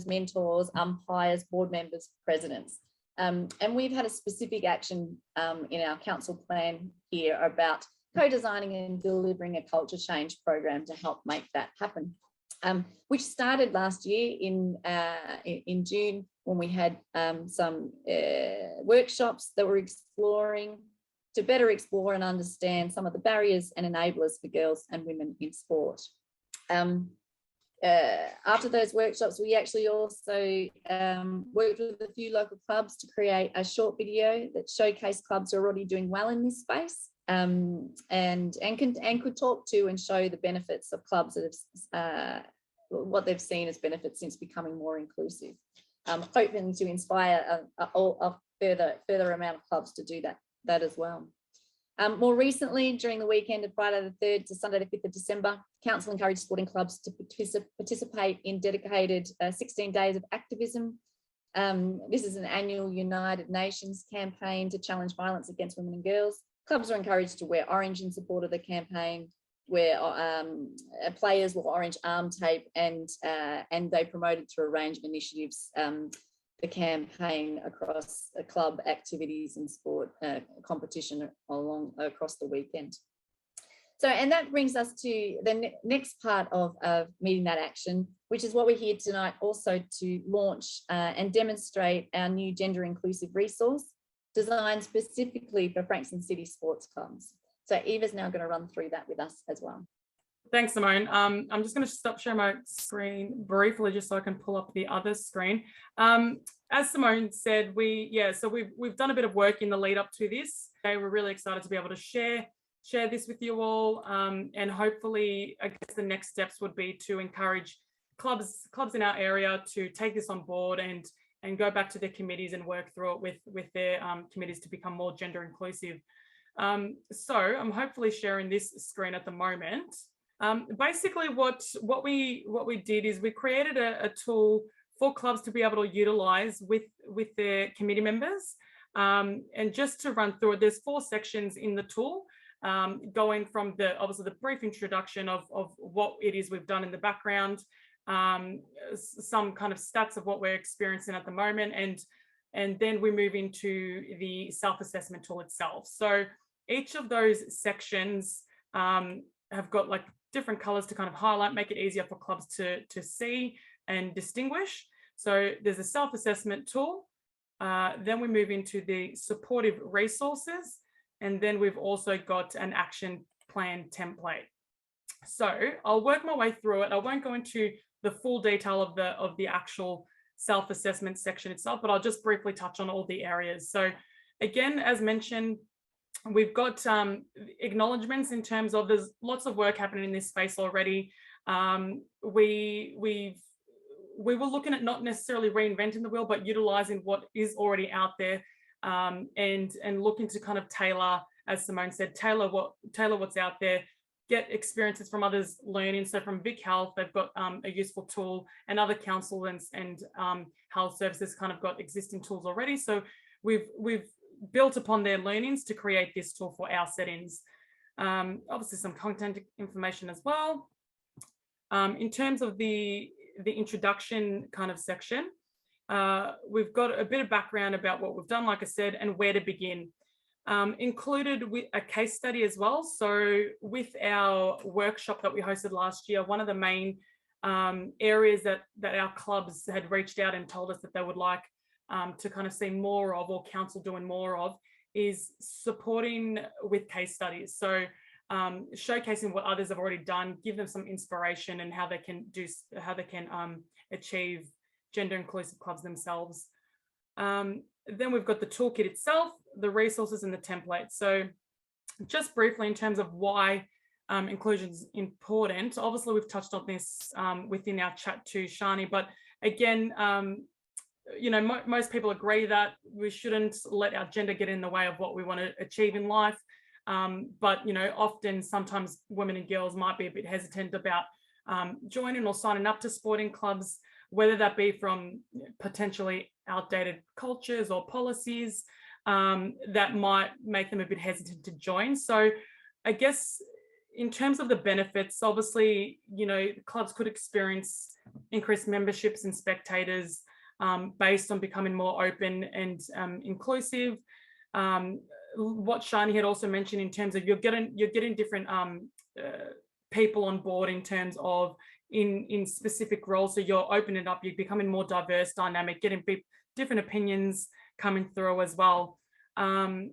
S1: mentors, umpires, board members, presidents. And we've had a specific action in our council plan here about co-designing and delivering a culture change program to help make that happen, which started last year in June, when we had some workshops that were to better explore and understand some of the barriers and enablers for girls and women in sport. After those workshops, we actually also worked with a few local clubs to create a short video that showcased clubs who are already doing well in this space, and could talk to and show the benefits of clubs that have what they've seen as benefits since becoming more inclusive, hoping to inspire a further amount of clubs to do that as well. More recently, during the weekend of Friday the 3rd to Sunday the 5th of December, Council encouraged sporting clubs to participate in dedicated 16 days of activism. This is an annual United Nations campaign to challenge violence against women and girls. Clubs are encouraged to wear orange in support of the campaign, where players wore orange arm tape, and they promoted through a range of initiatives the campaign across club activities and sport competition across the weekend. So, and that brings us to the next part of meeting that action, which is what we're here tonight also to launch and demonstrate our new gender inclusive resource designed specifically for Frankston City sports clubs. So Eva's now going to run through that with us as well.
S3: Thanks, Simone. I'm just going to stop sharing my screen briefly just so I can pull up the other screen. As Simone said, we've done a bit of work in the lead up to this. We're really excited to be able to share this with you all, and hopefully, I guess the next steps would be to encourage clubs in our area to take this on board and go back to their committees and work through it with their committees to become more gender inclusive. So I'm hopefully sharing this screen at the moment. Basically, what we did is we created a tool for clubs to be able to utilize with their committee members. And just to run through it, there's 4 sections in the tool, going from obviously the brief introduction of what it is we've done in the background, some kind of stats of what we're experiencing at the moment, and then we move into the self-assessment tool itself. So each of those sections have got like different colors to kind of highlight, make it easier for clubs to see and distinguish. So there's a self-assessment tool. Then we move into the supportive resources, and then we've also got an action plan template. So I'll work my way through it. I won't go into the full detail of the actual self-assessment section itself, but I'll just briefly touch on all the areas. So again, as mentioned, we've got acknowledgements in terms of there's lots of work happening in this space already. We were looking at not necessarily reinventing the wheel, but utilizing what is already out there, and looking to kind of tailor, as Simone said, tailor what's out there, get experiences from others learning. So from Vic Health, they've got a useful tool, and other council and health services kind of got existing tools already. So we've built upon their learnings to create this tool for our settings. Obviously some content information as well. In terms of the introduction kind of section, we've got a bit of background about what we've done, like I said, and where to begin. Included with a case study as well. So with our workshop that we hosted last year, one of the main areas that our clubs had reached out and told us that they would like to kind of see more of, or council doing more of, is supporting with case studies. So showcasing what others have already done, give them some inspiration and how they can achieve gender inclusive clubs themselves. Then we've got the toolkit itself, the resources, and the template. So just briefly in terms of why inclusion is important, obviously we've touched on this within our chat to Sharni, but again, you know, most people agree that we shouldn't let our gender get in the way of what we want to achieve in life. But, you know, often sometimes women and girls might be a bit hesitant about joining or signing up to sporting clubs, whether that be from potentially outdated cultures or policies that might make them a bit hesitant to join. So I guess in terms of the benefits, obviously, you know, clubs could experience increased memberships and spectators based on becoming more open and inclusive. What Sharni had also mentioned in terms of you're getting different people on board in terms of in specific roles. So you're opening it up, you're becoming more diverse, dynamic, getting different opinions coming through as well. And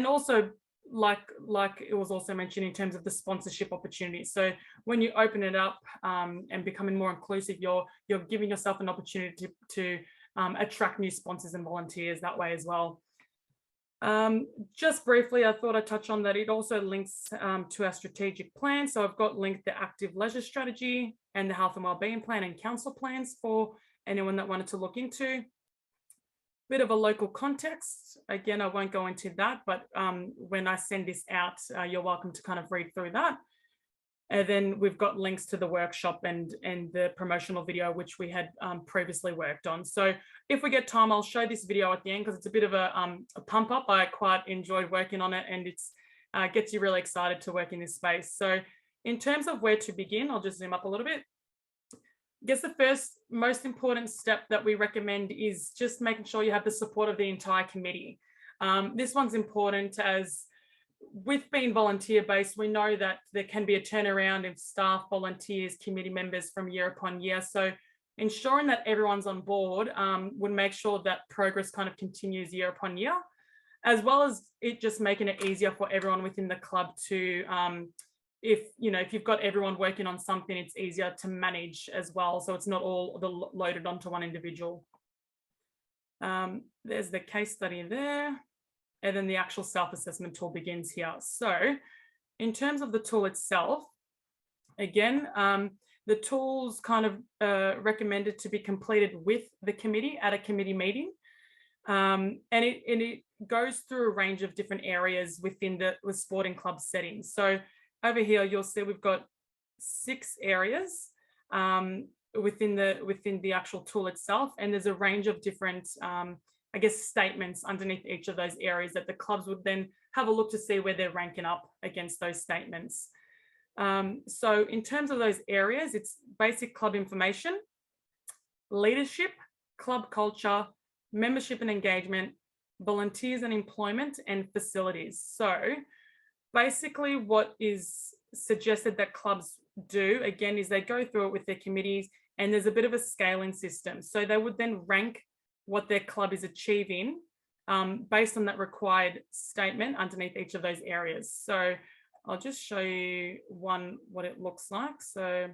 S3: also, like it was also mentioned in terms of the sponsorship opportunities. So when you open it up and becoming more inclusive, you're giving yourself an opportunity to attract new sponsors and volunteers that way as well. Just briefly, I thought I'd touch on that. It also links to our strategic plan. So I've got linked the active leisure strategy and the health and wellbeing plan and council plans for anyone that wanted to look into. Bit of a local context. Again, I won't go into that, but when I send this out, you're welcome to kind of read through that. And then we've got links to the workshop and the promotional video, which we had previously worked on. So if we get time, I'll show this video at the end because it's a bit of a pump up. I quite enjoyed working on it, and it's gets you really excited to work in this space. So in terms of where to begin, I'll just zoom up a little bit. I guess the first most important step that we recommend is just making sure you have the support of the entire committee. This one's important as with being volunteer based, we know that there can be a turnaround in staff, volunteers, committee members from year upon year. So ensuring that everyone's on board would make sure that progress kind of continues year upon year, as well as it just making it easier for everyone within the club to, if you've got everyone working on something, it's easier to manage as well. So it's not all loaded onto one individual. There's the case study there. And then the actual self-assessment tool begins here. So in terms of the tool itself, again, the tool's kind of recommended to be completed with the committee at a committee meeting. And it goes through a range of different areas within the sporting club settings. So over here, you'll see we've got 6 areas. within the actual tool itself, and there's a range of different I guess statements underneath each of those areas that the clubs would then have a look to see where they're ranking up against those statements. So in terms of those areas, it's basic club information, leadership, club culture, membership and engagement, volunteers and employment, and facilities. So basically what is suggested that clubs do, again, is they go through it with their committees, and there's a bit of a scaling system. So they would then rank what their club is achieving based on that required statement underneath each of those areas. So I'll just show you what it looks like. So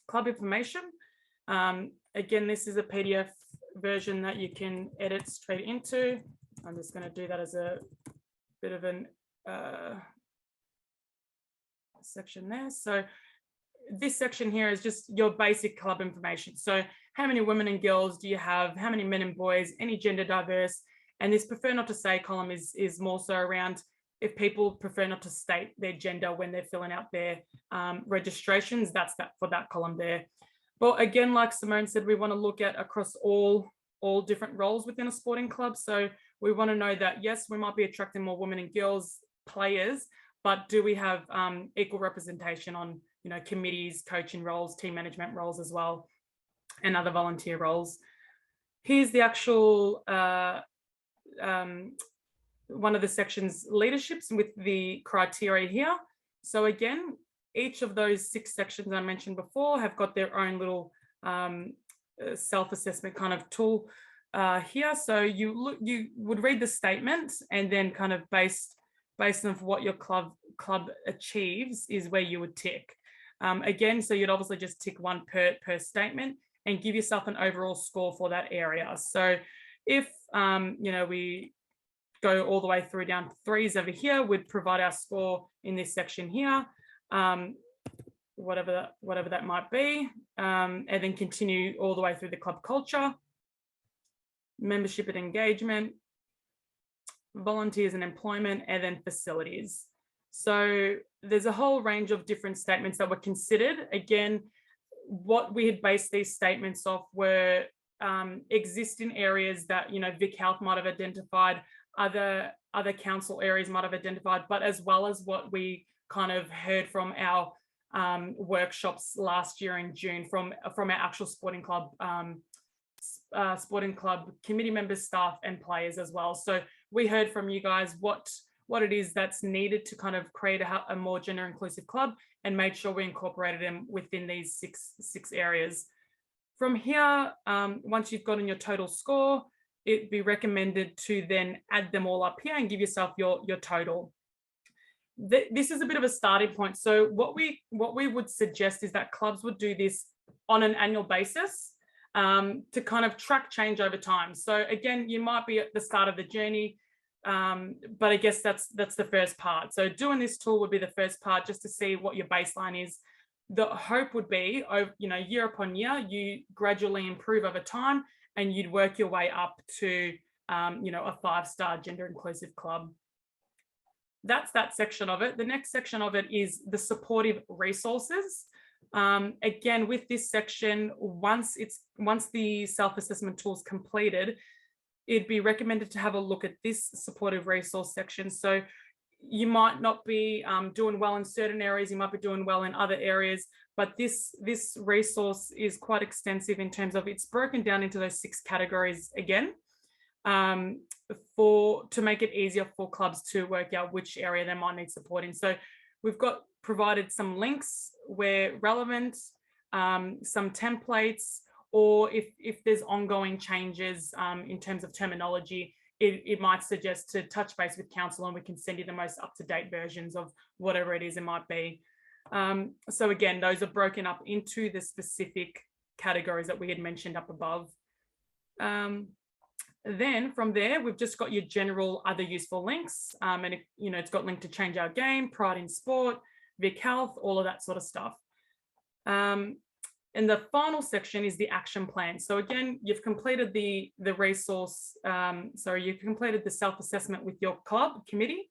S3: club information. Again, this is a PDF version that you can edit straight into. I'm just going to do that as a bit of an section there. So this section here is just your basic club information. So how many women and girls do you have? How many men and boys? Any gender diverse? And this prefer not to say column is more so around if people prefer not to state their gender when they're filling out their registrations, that's that for that column there. But again, like Simone said, we want to look at across all different roles within a sporting club. So we want to know that, yes, we might be attracting more women and girls players, but do we have equal representation on, you know, committees, coaching roles, team management roles as well, and other volunteer roles. Here's the actual one of the sections, leaderships, with the criteria here. So again, each of those 6 sections I mentioned before have got their own little self-assessment kind of tool here. So you would read the statement, and then kind of based on what your club achieves is where you would tick. Again, so you'd obviously just tick one per statement and give yourself an overall score for that area. So if you know, we go all the way through down to 3s over here, we'd provide our score in this section here, whatever that might be, and then continue all the way through the club culture, membership and engagement, volunteers and employment, and then facilities. So there's a whole range of different statements that were considered. Again, what we had based these statements off were existing areas that, you know, Vic Health might have identified, other council areas might have identified, but as well as what we kind of heard from our workshops last year in June from our actual sporting club committee members, staff, and players as well. So we heard from you guys what it is that's needed to kind of create a more gender inclusive club, and made sure we incorporated them within these six areas. From here, once you've gotten your total score, it'd be recommended to then add them all up here and give yourself your total. This is a bit of a starting point. So what we would suggest is that clubs would do this on an annual basis to kind of track change over time. So again, you might be at the start of the journey, but I guess that's the first part. So doing this tool would be the first part, just to see what your baseline is. The hope would be, you know, year upon year, you gradually improve over time, and you'd work your way up to, you know, a 5-star gender inclusive club. That's that section of it. The next section of it is the supportive resources. Again, with this section, once the self-assessment tool is completed, it'd be recommended to have a look at this supportive resource section. So you might not be doing well in certain areas, you might be doing well in other areas, but this resource is quite extensive in terms of it's broken down into those 6 categories again, to make it easier for clubs to work out which area they might need support in. So we've provided some links where relevant, some templates, or if there's ongoing changes in terms of terminology, it might suggest to touch base with council, and we can send you the most up-to-date versions of whatever it is it might be. So again, those are broken up into the specific categories that we had mentioned up above. Then from there, we've just got your general other useful links, and it's got link to Change Our Game, Pride in Sport, Vic Health, all of that sort of stuff. And the final section is the action plan. So again, you've completed the resource, you've completed the self-assessment with your club committee.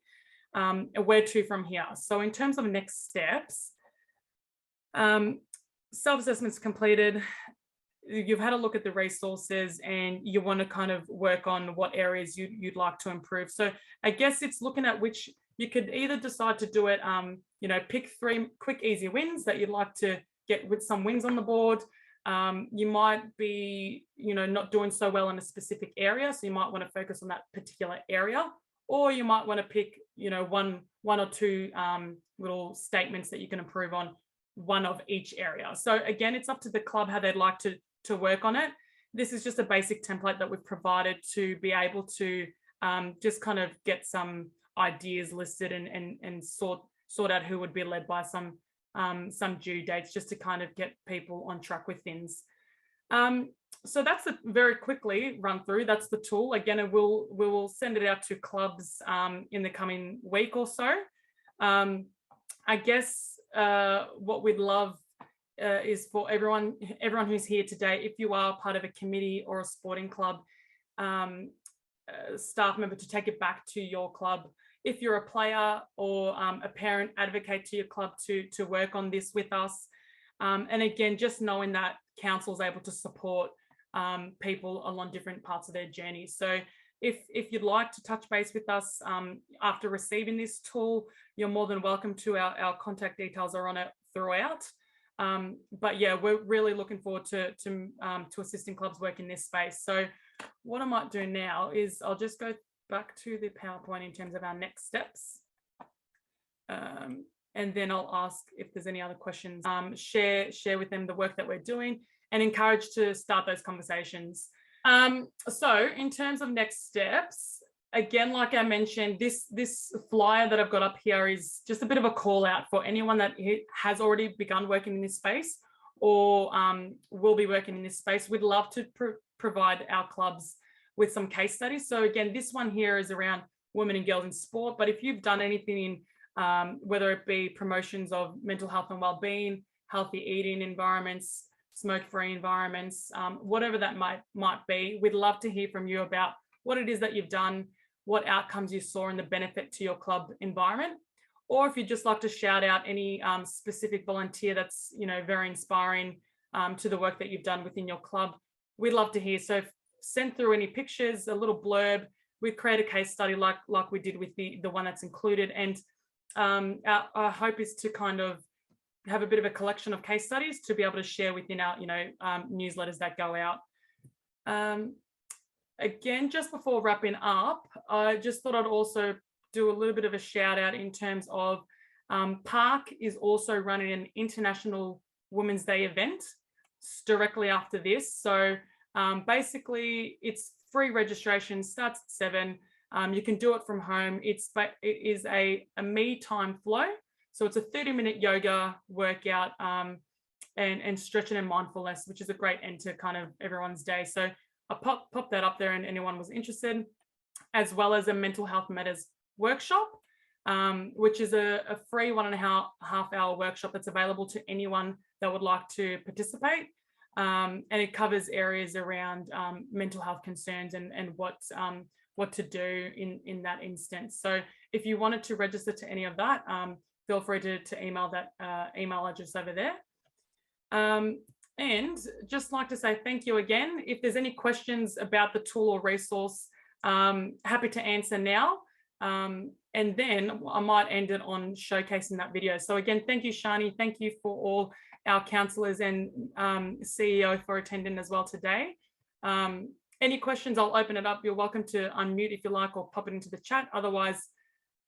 S3: Where to from here? So in terms of next steps, self-assessment's completed. you've had a look at the resources and you want to kind of work on what areas you'd like to improve. So I guess it's looking at which you could either decide to do it, pick 3 quick, easy wins that you'd like to get with some wins on the board. You might be, not doing so well in a specific area, so you might want to focus on that particular area, or you might want to pick, one or 2 little statements that you can improve on one of each area. So again, it's up to the club how they'd like to work on it. This is just a basic template that we've provided to be able to just kind of get some ideas listed and sort out who would be led by some due dates, just to kind of get people on track with things. So that's a very quickly run through. That's the tool. Again, we will send it out to clubs in the coming week or so. I guess what we'd love is for everyone who's here today, if you are part of a committee or a sporting club, staff member, to take it back to your club. If you're a player or a parent, advocate to your club to work on this with us. And again, just knowing that council's able to support people along different parts of their journey. So if you'd like to touch base with us after receiving this tool, you're more than welcome to. Our contact details are on it throughout. But yeah, we're really looking forward to assisting clubs work in this space. So what I might do now is I'll just go back to the PowerPoint in terms of our next steps. And then I'll ask if there's any other questions, share with them the work that we're doing, and encourage to start those conversations. So in terms of next steps, again, like I mentioned, this flyer that I've got up here is just a bit of a call out for anyone that has already begun working in this space or will be working in this space. We'd love to provide our clubs with some case studies. So again, this one here is around women and girls in sport, but if you've done anything in whether it be promotions of mental health and well-being, healthy eating environments, smoke-free environments, whatever that might be, we'd love to hear from you about what it is that you've done, what outcomes you saw and the benefit to your club environment. Or if you'd just like to shout out any specific volunteer that's very inspiring to the work that you've done within your club, we'd love to hear. So send through any pictures, a little blurb. We create a case study like we did with the one that's included. And our hope is to kind of have a bit of a collection of case studies to be able to share within our newsletters that go out. Again, just before wrapping up, I just thought I'd also do a little bit of a shout out in terms of Park is also running an International Women's Day event directly after this. So basically it's free registration, starts at 7. You can do it from home. It is a me time flow. So it's a 30-minute yoga workout and stretching and mindfulness, which is a great end to kind of everyone's day. So I pop that up there and anyone was interested, as well as a mental health matters workshop, which is a free 1.5 hour workshop that's available to anyone that would like to participate. And it covers areas around mental health concerns and what to do in that instance. So if you wanted to register to any of that, feel free to email that email address over there. And just like to say thank you again. If there's any questions about the tool or resource, happy to answer now. And then I might end it on showcasing that video. So again, thank you, Sharni. Thank you for all our councillors and CEO for attending as well today. Any questions, I'll open it up. You're welcome to unmute if you like or pop it into the chat. Otherwise,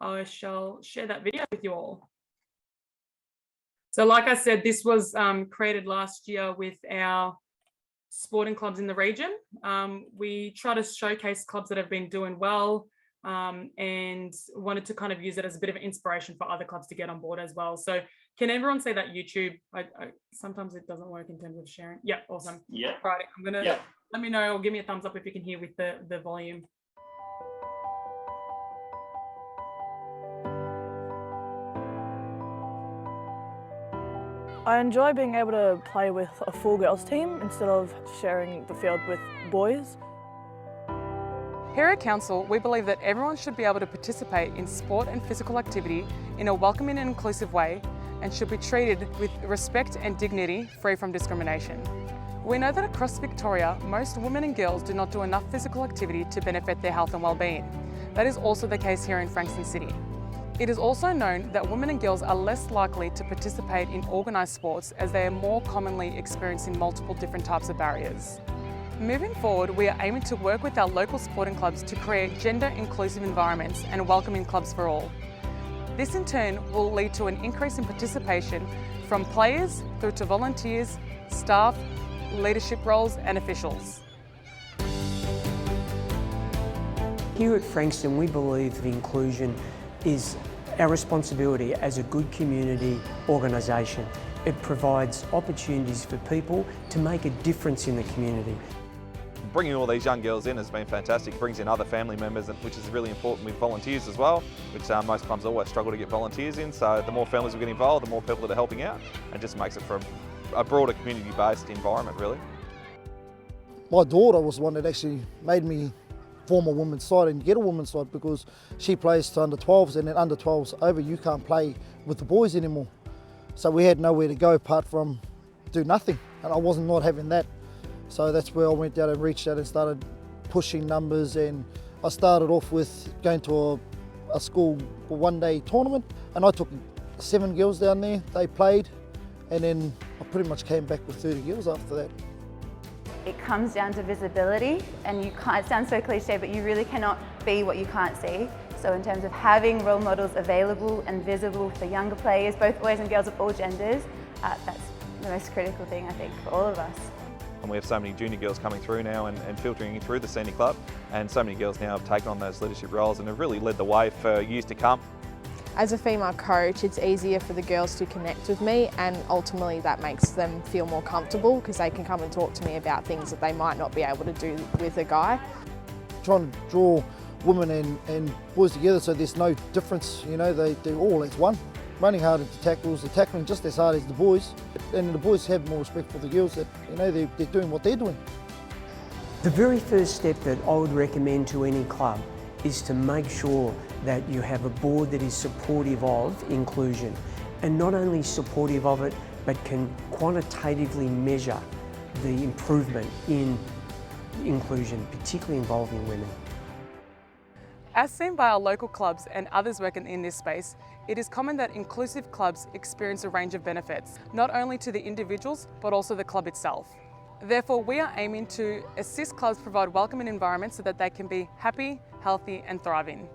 S3: I shall share that video with you all. So like I said, this was created last year with our sporting clubs in the region. We try to showcase clubs that have been doing well and wanted to kind of use it as a bit of an inspiration for other clubs to get on board as well. So can everyone see that YouTube? Sometimes it doesn't work in terms of sharing. Yeah, awesome.
S5: Yeah.
S3: Right, I'm gonna let me know or give me a thumbs up if you can hear with the volume.
S6: I enjoy being able to play with a full girls team instead of sharing the field with boys.
S3: Here at Council, we believe that everyone should be able to participate in sport and physical activity in a welcoming and inclusive way and should be treated with respect and dignity free from discrimination. We know that across Victoria, most women and girls do not do enough physical activity to benefit their health and well-being. That is also the case here in Frankston City. It is also known that women and girls are less likely to participate in organised sports as they are more commonly experiencing multiple different types of barriers. Moving forward, we are aiming to work with our local sporting clubs to create gender-inclusive environments and welcoming clubs for all. This in turn will lead to an increase in participation from players through to volunteers, staff, leadership roles and officials.
S5: Here at Frankston, we believe that inclusion is our responsibility as a good community organisation. It provides opportunities for people to make a difference in the community.
S7: Bringing all these young girls in has been fantastic. It brings in other family members, which is really important with volunteers as well, which most clubs always struggle to get volunteers in. So the more families we get involved, the more people that are helping out, and just makes it for a broader community-based environment, really.
S8: My daughter was the one that actually made me form a women's side and get a women's side, because she plays to under 12s, and then under 12s over, you can't play with the boys anymore. So we had nowhere to go apart from do nothing, and I wasn't not having that. So that's where I went down and reached out and started pushing numbers, and I started off with going to a school one-day tournament, and I took 7 girls down there, they played, and then I pretty much came back with 30 girls after that.
S9: It comes down to visibility, and you can't, it sounds so cliche, but you really cannot be what you can't see. So in terms of having role models available and visible for younger players, both boys and girls of all genders, that's the most critical thing, I think, for all of us.
S7: And we have so many junior girls coming through now and filtering through the senior club, and so many girls now have taken on those leadership roles and have really led the way for years to come.
S10: As a female coach, it's easier for the girls to connect with me, and ultimately that makes them feel more comfortable because they can come and talk to me about things that they might not be able to do with a guy.
S8: Trying to draw women and boys together so there's no difference, you know, they're all as one. Running hard into tackles, they're tackling just as hard as the boys, and the boys have more respect for the girls that, you know, they're doing what they're doing.
S5: The very first step that I would recommend to any club is to make sure that you have a board that is supportive of inclusion, and not only supportive of it, but can quantitatively measure the improvement in inclusion, particularly involving women.
S3: As seen by our local clubs and others working in this space, it is common that inclusive clubs experience a range of benefits, not only to the individuals, but also the club itself. Therefore, we are aiming to assist clubs provide welcoming environments so that they can be happy, healthy and thriving.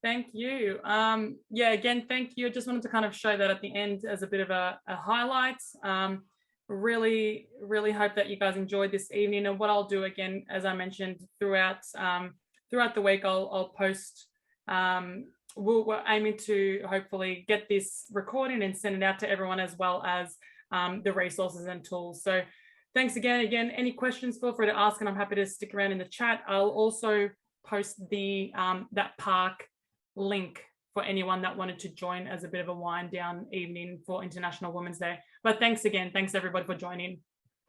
S3: Thank you. Again, thank you. I just wanted to kind of show that at the end as a bit of a highlight. Really hope that you guys enjoyed this evening. And what I'll do again, as I mentioned, throughout the week, I'll post. We're aiming to hopefully get this recording and send it out to everyone, as well as the resources and tools. So thanks again. Any questions, feel free to ask, and I'm happy to stick around in the chat. I'll also post the that park link for anyone that wanted to join as a bit of a wind down evening for International Women's Day. But thanks again. Thanks everybody for joining.